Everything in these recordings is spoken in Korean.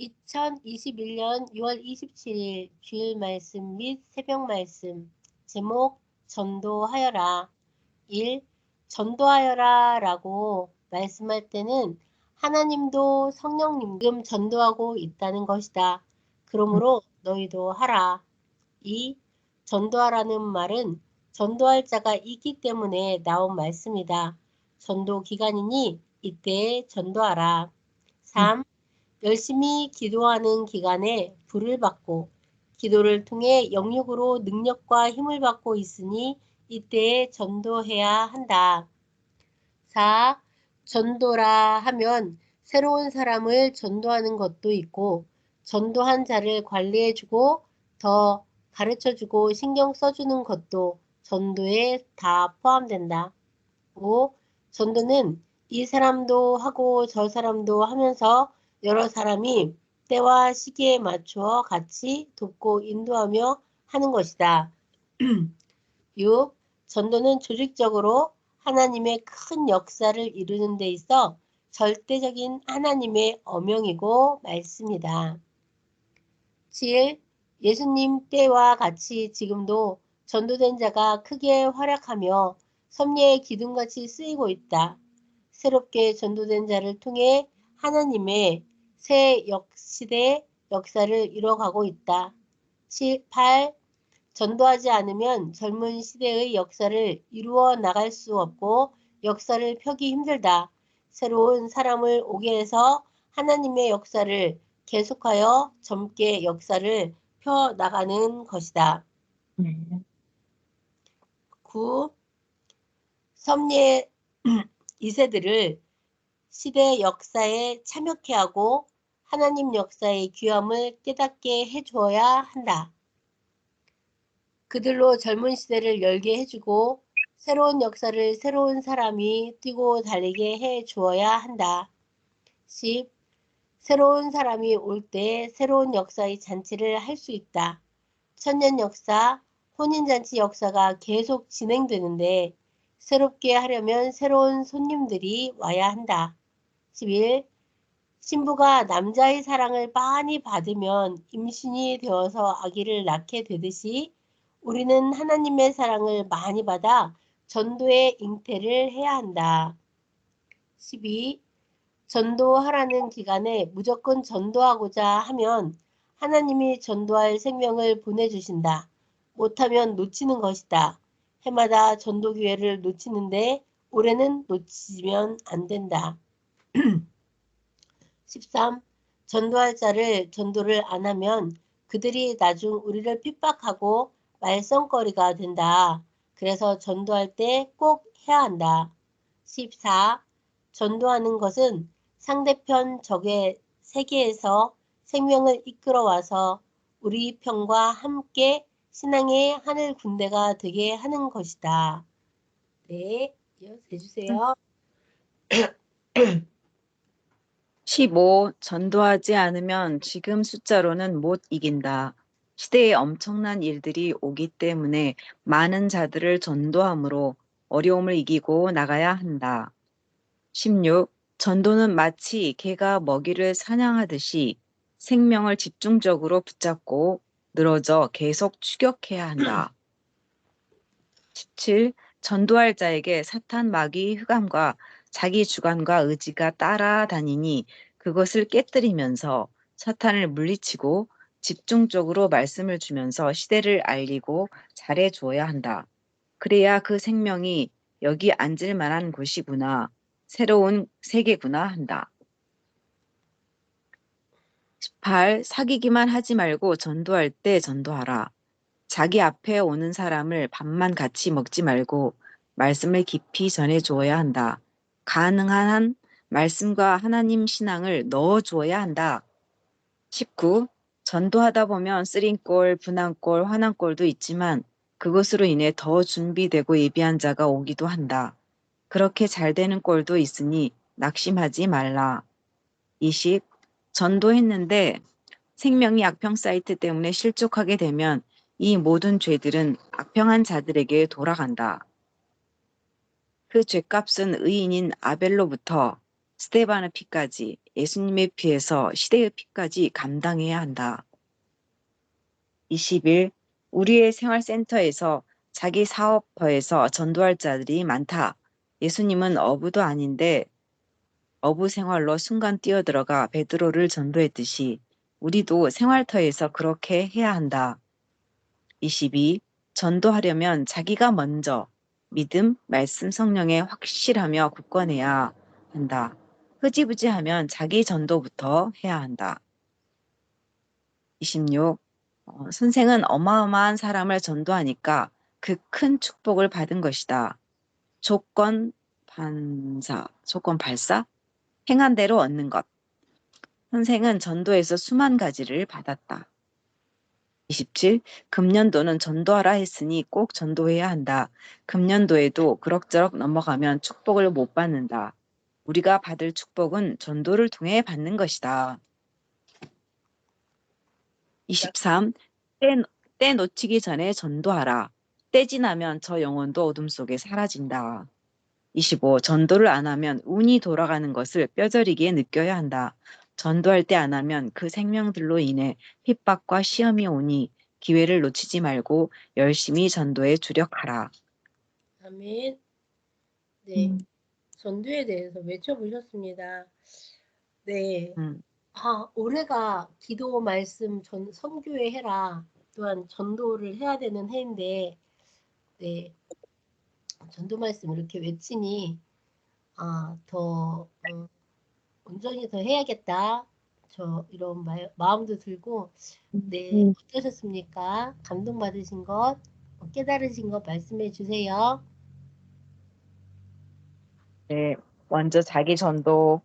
2021년 6월 27일 주일 말씀 및 새벽 말씀 제목 전도하여라 1. 전도하여라 라고 말씀할 때는 하나님도 성령님도 지금 전도하고 있다는 것이다. 그러므로 너희도 하라. 2. 전도하라는 말은 전도할 자가 있기 때문에 나온 말씀이다. 전도 기간이니 이때에 전도하라. 3. 열심히 기도하는 기간에 불을 받고 기도를 통해 영육으로 능력과 힘을 받고 있으니 이때에 전도해야 한다. 4. 전도라 하면 새로운 사람을 전도하는 것도 있고 전도한 자를 관리해주고 더 가르쳐주고 신경 써주는 것도 전도에 다 포함된다. 5. 전도는 이 사람도 하고 저 사람도 하면서 여러 사람이 때와 시기에 맞추어 같이 돕고 인도하며 하는 것이다. 6. 전도는 조직적으로 하나님의 큰 역사를 이루는 데 있어 절대적인 하나님의 어명이고 말씀이다. 7. 예수님 때와 같이 지금도 전도된 자가 크게 활약하며 섭리의 기둥같이 쓰이고 있다. 새롭게 전도된 자를 통해 하나님의 새 시대 역사를 이뤄가고 있다. 8. 전도하지 않으면 젊은 시대의 역사를 이루어 나갈 수 없고 역사를 펴기 힘들다. 새로운 사람을 오게 해서 하나님의 역사를 계속하여 젊게 역사를 펴 나가는 것이다. 9. 섭리의 2세들을 시대 역사에 참여케 하고 하나님 역사의 귀함을 깨닫게 해주어야 한다. 그들로 젊은 시대를 열게 해주고 새로운 역사를 새로운 사람이 뛰고 달리게 해주어야 한다. 10. 새로운 사람이 올 때 새로운 역사의 잔치를 할 수 있다. 천년 역사, 혼인잔치 역사가 계속 진행되는데 새롭게 하려면 새로운 손님들이 와야 한다. 11. 신부가 남자의 사랑을 많이 받으면 임신이 되어서 아기를 낳게 되듯이 우리는 하나님의 사랑을 많이 받아 전도의 잉태를 해야 한다. 12. 전도하라는 기간에 무조건 전도하고자 하면 하나님이 전도할 생명을 보내주신다. 못하면 놓치는 것이다. 해마다 전도 기회를 놓치는데 올해는 놓치면 안 된다. 13. 전도할 자를 전도를 안 하면 그들이 나중 우리를 핍박하고 말썽거리가 된다. 그래서 전도할 때 꼭 해야 한다. 14. 전도하는 것은 상대편 적의 세계에서 생명을 이끌어와서 우리 편과 함께 신앙의 하늘 군대가 되게 하는 것이다. 네, 이어서 해주세요. 15. 전도하지 않으면 지금 숫자로는 못 이긴다. 시대에 엄청난 일들이 오기 때문에 많은 자들을 전도함으로 어려움을 이기고 나가야 한다. 16. 전도는 마치 개가 먹이를 사냥하듯이 생명을 집중적으로 붙잡고 늘어져 계속 추격해야 한다. 17. 전도할 자에게 사탄 마귀 흑암과 자기 주관과 의지가 따라다니니 그것을 깨뜨리면서 사탄을 물리치고 집중적으로 말씀을 주면서 시대를 알리고 잘해 주어야 한다. 그래야 그 생명이 여기 앉을 만한 곳이구나, 새로운 세계구나 한다. 18. 사귀기만 하지 말고 전도할 때 전도하라. 자기 앞에 오는 사람을 밥만 같이 먹지 말고 말씀을 깊이 전해 주어야 한다. 가능한 한 말씀과 하나님 신앙을 넣어 주어야 한다. 19. 전도하다 보면 쓰린 꼴, 분한 꼴, 화난 꼴도 있지만 그것으로 인해 더 준비되고 예비한 자가 오기도 한다. 그렇게 잘 되는 꼴도 있으니 낙심하지 말라. 20. 전도했는데 생명이 악평 사이트 때문에 실족하게 되면 이 모든 죄들은 악평한 자들에게 돌아간다. 그 죄값은 의인인 아벨로부터 스데반의 피까지, 예수님의 피에서 시대의 피까지 감당해야 한다. 20일, 우리의 생활센터에서 자기 사업터에서 전도할 자들이 많다. 예수님은 어부도 아닌데 어부 생활로 순간 뛰어들어가 베드로를 전도했듯이 우리도 생활터에서 그렇게 해야 한다. 22. 전도하려면 자기가 먼저 믿음, 말씀, 성령에 확실하며 굳건해야 한다. 흐지부지하면 자기 전도부터 해야 한다. 26. 선생은 어마어마한 사람을 전도하니까 그 큰 축복을 받은 것이다. 조건 발사, 행한 대로 얻는 것. 선생은 전도에서 수만 가지를 받았다. 27. 금년도는 전도하라 했으니 꼭 전도해야 한다. 금년도에도 그럭저럭 넘어가면 축복을 못 받는다. 우리가 받을 축복은 전도를 통해 받는 것이다. 23. 때 놓치기 전에 전도하라. 때 지나면 저 영혼도 어둠 속에 사라진다. 25. 전도를 안 하면 운이 돌아가는 것을 뼈저리게 느껴야 한다. 전도할 때 안 하면 그 생명들로 인해 핍박과 시험이 오니 기회를 놓치지 말고 열심히 전도에 주력하라. 아멘. 네, 전도에 대해서 외쳐보셨습니다. 네, 음, 올해가 기도 말씀 선교회 해라. 또한 전도를 해야 되는 해인데, 네, 전도 말씀 이렇게 외치니, 더, 온전히 더 해야겠다. 이런 마음도 들고, 네, 어떠셨습니까? 감동받으신 것, 깨달으신 것 말씀해 주세요. 네, 먼저 자기 전도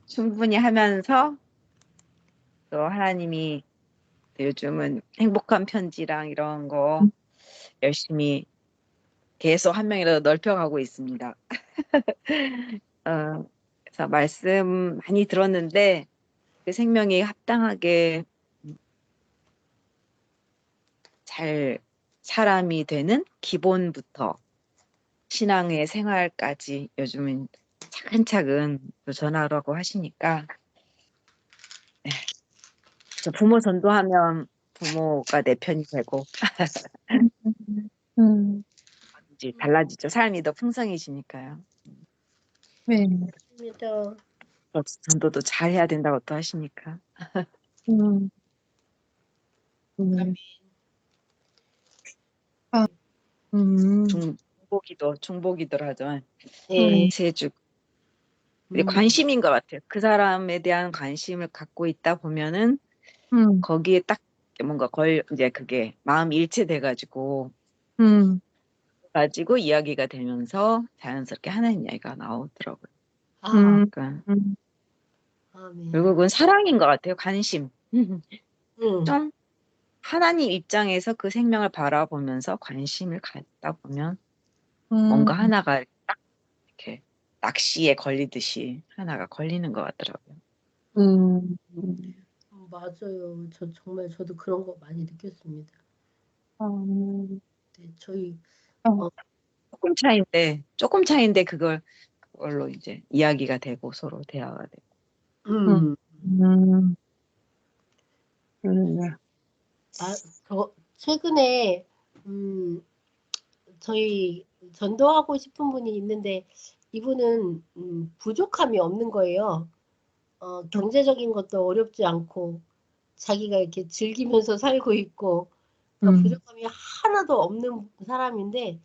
충분히 하면서 또 하나님이 요즘은 행복한 편지랑 이런 거 열심히 계속 한 명이라도 넓혀가고 있습니다. 그래서 말씀 많이 들었는데 그 생명이 합당하게 잘 사람이 되는 기본부터 신앙의 생활까지 요즘은 차근차근 도전하라고 하시니까 네, 저 부모 전도하면 부모가 내 편이 되고 이제 달라지죠. 삶이 더 풍성해지니까요. 네. 맞습니다. 전도도 잘 해야 된다고 또 하시니까 음, 아멘. 아, 음, 중보기도를 하죠. 네. 세주 음, 관심인 것 같아요. 그 사람에 대한 관심을 갖고 있다 보면은 음, 거기에 딱 뭔가 이제 그게 마음이 일치돼가지고 음, 이야기가 되면서 자연스럽게 하나님 이야기가 나오더라고요. 아, 음, 그러니까 음, 아멘. 결국은 사랑인 것 같아요. 관심. 음, 좀 하나님 입장에서 그 생명을 바라보면서 관심을 갖다 보면 음, 뭔가 하나가 딱 이렇게 낚시에 걸리듯이 하나가 걸리는 것 같더라고요. 음, 맞아요. 정말 저도 그런 거 많이 느꼈습니다. 네, 저희, 어, 조금 차인데 그걸로 이제 이야기가 되고 서로 대화가 되고. 음, 음, 음, 최근에, 음, 저희 전도하고 싶은 분이 있는데, 이분은, 부족함이 없는 거예요. 경제적인 것도 어렵지 않고, 자기가 이렇게 즐기면서 살고 있고, 그러니까 부족함이 하나도 없는 사람인데,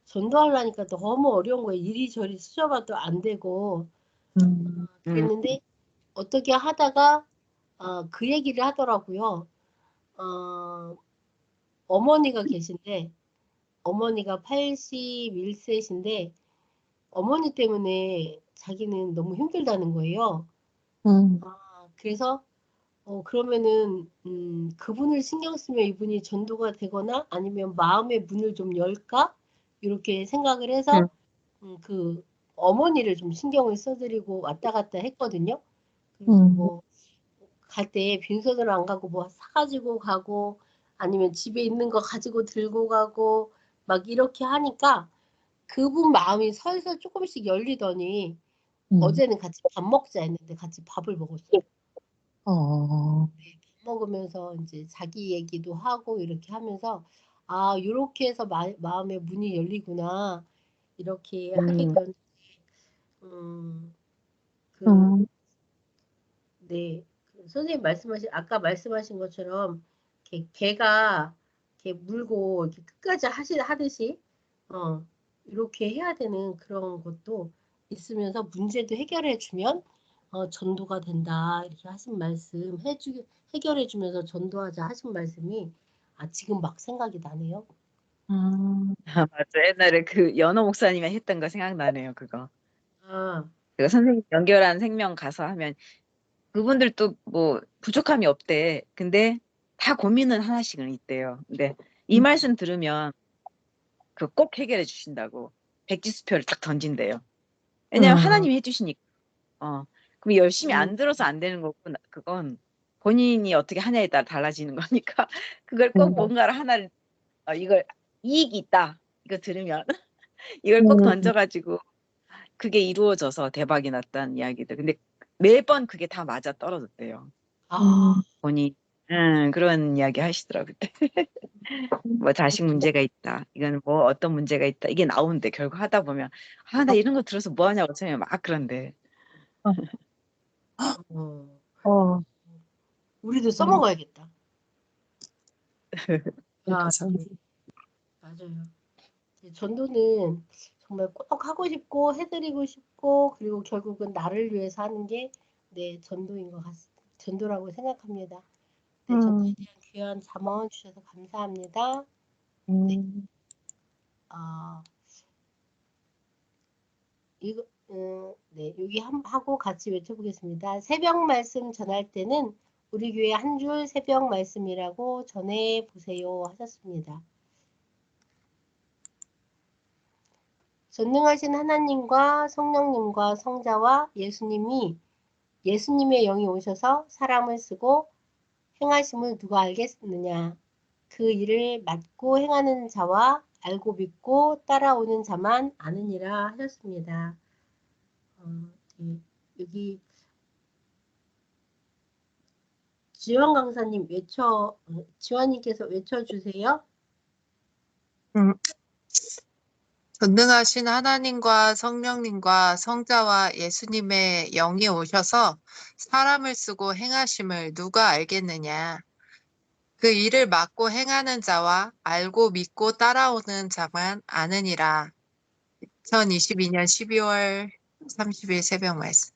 전도하려니까 너무 어려운 거예요. 이리저리 수저봐도 안 되고, 음, 그랬는데, 어떻게 하다가, 그 얘기를 하더라고요. 어, 어머니가 계신데, 어머니가 81세신데, 어머니 때문에 자기는 너무 힘들다는 거예요. 그래서 그러면은 그분을 신경 쓰면 이분이 전도가 되거나 아니면 마음의 문을 좀 열까? 이렇게 생각을 해서 그 어머니를 좀 신경을 써드리고 왔다 갔다 했거든요. 그래서 뭐 갈 때 빈손으로 안 가고 뭐 사가지고 가고 아니면 집에 있는 거 가지고 들고 가고 막 이렇게 하니까 그분 마음이 설설 조금씩 열리더니 어제는 같이 밥 먹자 했는데 같이 밥을 먹었어요. 어, 네, 밥 먹으면서 이제 자기 얘기도 하고 이렇게 하면서 아, 요렇게 해서 마음의 문이 열리구나. 이렇게 하게 되었는데 그 음, 네. 그 선생님 아까 말씀하신 것처럼, 개가 이렇게 물고 이렇게 끝까지 하듯이, 이렇게 해야 되는 그런 것도 있으면서 문제도 해결해 주면, 전도가 된다. 이렇게 하신 말씀, 해결해 주면서 전도하자 하신 말씀이, 지금 막 생각이 나네요. 맞아. 옛날에 그 연호 목사님이 했던 거 생각나네요. 그거. 아, 그 선생님 연결한 생명 가서 하면 그분들도 뭐 부족함이 없대. 근데 다 고민은 하나씩은 있대요. 근데 이 말씀 들으면 그 꼭 해결해 주신다고 백지수표를 딱 던진대요. 왜냐면 하나님이 해주시니까. 그럼 열심히 음, 안 들어서 안 되는 거고 그건 본인이 어떻게 하냐에 따라 달라지는 거니까 그걸 꼭 뭔가를 하나를 이걸 이익이 있다. 이거 들으면 이걸 꼭 던져가지고 그게 이루어져서 대박이 났다는 이야기들. 근데 매번 그게 다 맞아 떨어졌대요. 아, 본인 그런 이야기 하시더라고요. 뭐 자식 문제가 있다. 이건 뭐 어떤 문제가 있다. 이게 나오는데 결국 하다 보면 나 이런 거 들어서 뭐 하냐고 처음에 막 그런데 어, 어, 우리도 써먹어야겠다. 아, 그래서, 네, 맞아요. 전도는 정말 꼭 하고 싶고 해드리고 싶고 그리고 결국은 나를 위해서 하는 게 전도인 것 같습니다. 전도라고 생각합니다. 네, 전도에 음, 대한 귀한 잠언 주셔서 감사합니다. 네, 음, 아, 이거, 네, 여기 하고 같이 외쳐보겠습니다. 새벽 말씀 전할 때는 우리 교회 한 줄 새벽 말씀이라고 전해 보세요 하셨습니다. 전능하신 하나님과 성령님과 성자와 예수님의 영이 오셔서 사람을 쓰고 행하심을 누가 알겠느냐. 그 일을 맡고 행하는 자와 알고 믿고 따라오는 자만 아느니라 하셨습니다. 네. 여기 지원 강사님 지원님께서 외쳐주세요. 음. 전능하신 하나님과 성령님과 성자와 예수님의 영이 오셔서 사람을 쓰고 행하심을 누가 알겠느냐. 그 일을 맡고 행하는 자와 알고 믿고 따라오는 자만 아느니라. 2022년 12월 30일 새벽 말씀.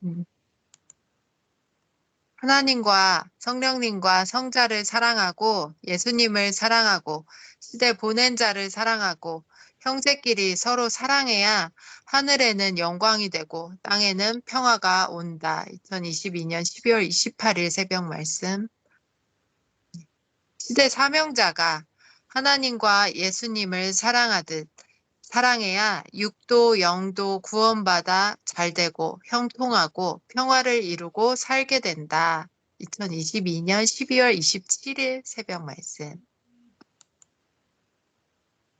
음. 하나님과 성령님과 성자를 사랑하고 예수님을 사랑하고 시대 보낸 자를 사랑하고 형제끼리 서로 사랑해야 하늘에는 영광이 되고 땅에는 평화가 온다. 2022년 12월 28일 새벽 말씀. 시대 사명자가 하나님과 예수님을 사랑하듯 사랑해야 육도 영도 구원받아 잘되고 형통하고 평화를 이루고 살게 된다. 2022년 12월 27일 새벽 말씀.